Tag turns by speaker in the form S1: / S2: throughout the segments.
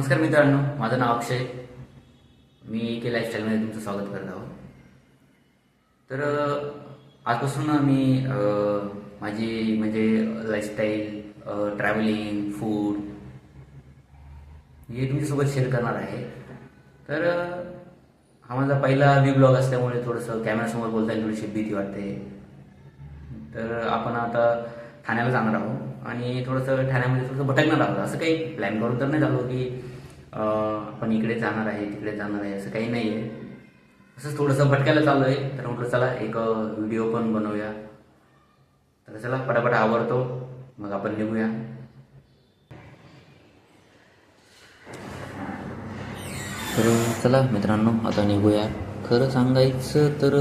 S1: नमस्कार मित्रांनो, माझं नाव अक्षय. मी के लाईफस्टाईलमध्ये तुमचं स्वागत करत आहोत. तर आजपासून मी माझी म्हणजे लाईफस्टाईल, ट्रॅव्हलिंग, फूड हे तुमच्यासोबत शेअर करणार आहे. तर हा माझा पहिला ब्लॉग असल्यामुळे थोडंसं कॅमेऱ्यासमोर बोलताना थोडीशी भीती वाटते. तर आपण आता ठाण्याला जाणार आहोत आणि थोडंसं ठाण्यामध्ये थोडंसं भटकणार आहोत. असं काही प्लॅन करून तर नाही झालो की आपण इकडे जाणार आहे तिकडे जाणार आहे, असं काही नाही आहे. असंच थोडंसं भटकायला चाललो आहे. तर म्हटलं चला एक व्हिडिओ पण बनवूया. तर चला पटापट आवरतो, मग आपण निघूया. तर चला मित्रांनो, आता निघूया. खरं सांगायचं तर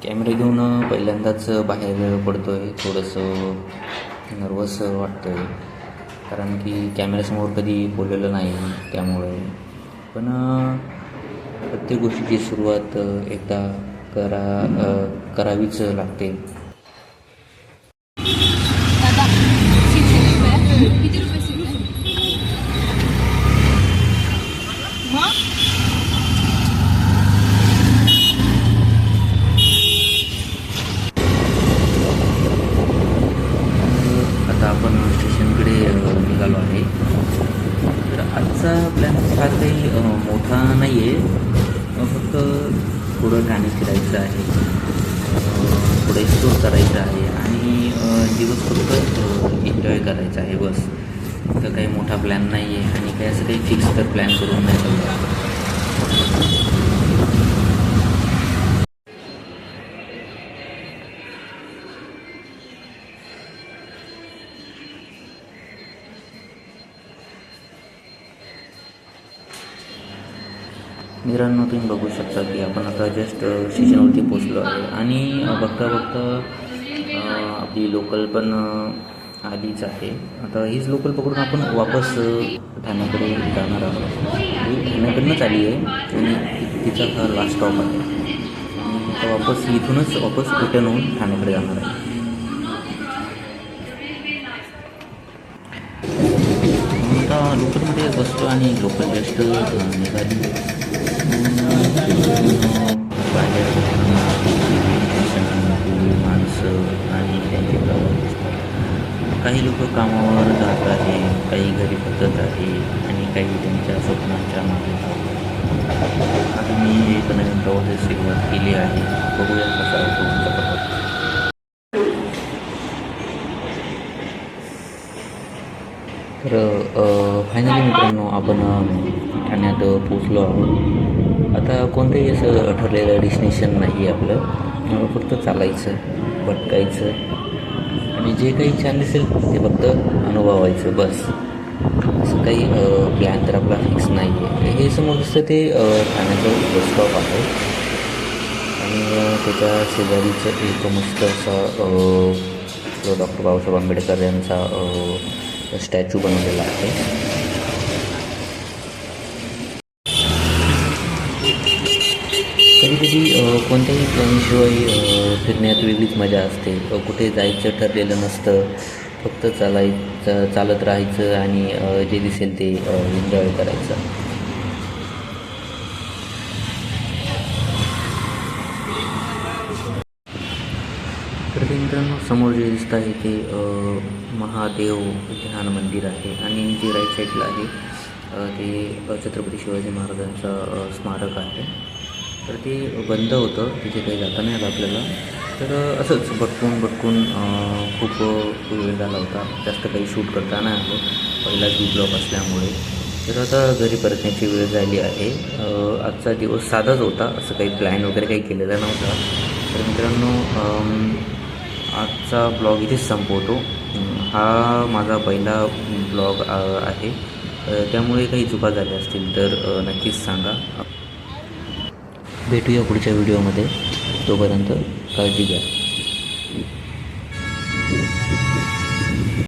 S1: कॅमेरा घेऊन पहिल्यांदाच बाहेर पडतो आहे. थोडंसं नर्वस वाटतं आहे, कारण की कॅमेऱ्यासमोर कधी बोललेलं नाही त्यामुळे. पण प्रत्येक गोष्टीची सुरुवात एकदा करावीच लागते.
S2: दादा 600 रुपये किती रुपये शिकले मग?
S1: आता आपण स्टेशनकडे निघालो आहे. तर आजचा प्लॅन फार काही मोठा नाही आहे. फक्त थोडं ठाणे फिरायचं आहे, थोडं एक्सप्लोर करायचं आहे आणि दिवस फक्त एन्जॉय करायचा आहे बस. तर काही मोठा प्लॅन नाही आहे आणि काही असं काही फिक्स तर प्लॅन करून नाही चालू. मित्रांनो, तुम्ही बघू शकता की आपण आता जस्ट स्टेशनवरती पोचलो आहे आणि बघता आपली लोकल पण आलीच आहे. आता हीच लोकल पकडून आपण वापस ठाण्याकडे जाणार आहोत. ही ठाण्याकडनंच आली आहे आणि तिचा हा लास्ट स्टॉप आहे. आणि आता वापस इथूनच वापस रिटर्न होऊन ठाण्याकडे जाणार आहे. आता लोकलमध्ये बसतो आणि लोकल जस्ट निघाली. बाहेर माणसं आणि त्यांचे प्रवास. काही लोक कामावर जात आहे, काही घरी बसत आहे आणि काही त्यांच्या स्वप्नांच्या मागे धावत. आता मी एक नवीन प्रवासाची सुरुवात केली आहे. बघूया कसा होतो तुमचा प्रवास. तर फायनली मित्रांनो, आपण ठाण्यात पोचलो आहोत. आता कोणतंही असं ठरलेलं डेस्टिनेशन नाही आहे आपलं. फक्त चालायचं, भटकायचं आणि जे काही छान दिसेल ते फक्त अनुभवायचं बस. असं काही प्लॅन तर आपला फिक्स नाही आहे. हे समोर दिसतं ते ठाण्याचं बस स्टॉप आहे आणि त्याच्या शेजारीचं एक मस्त असा डॉक्टर बाबासाहेब आंबेडकर यांचा स्टॅच्यू बनवलेला आहे. कधी कोणत्याही प्लॅनशिवाय फिरण्यात वेगळीच मजा असते. कुठे जायचं ठरलेलं नसतं, फक्त चालत राहायचं आणि जे दिसेल ते एन्जॉय करायचं. तर ते मित्रांनो, समोर जे दिसतं आहे ते महादेव ध्यान मंदिर आहे आणि जे राईट साईडला आहे ते छत्रपती शिवाजी महाराजांचं स्मारक आहे. तर ते बंद होतं, तिथे काही जाता नाही आलं आपल्याला. तर असंच भटकून खूप वेळ झाला होता. जास्त काही शूट करता नाही आलं, पहिलाच ब्लॉग असल्यामुळे. तर आता घरी परतण्याची वेळ झाली आहे. आजचा दिवस साधाच होता, असं काही प्लॅन वगैरे काही केलेला नव्हता. तर मित्रांनो, आजचा ब्लॉग इथेच संपवतो. हा माझा पहिला ब्लॉग आहे, त्यामुळे काही चुका झाल्या असतील तर नक्कीच सांगा. भेटूया पुढच्या व्हिडिओमध्ये. तोपर्यंत काळजी घ्या.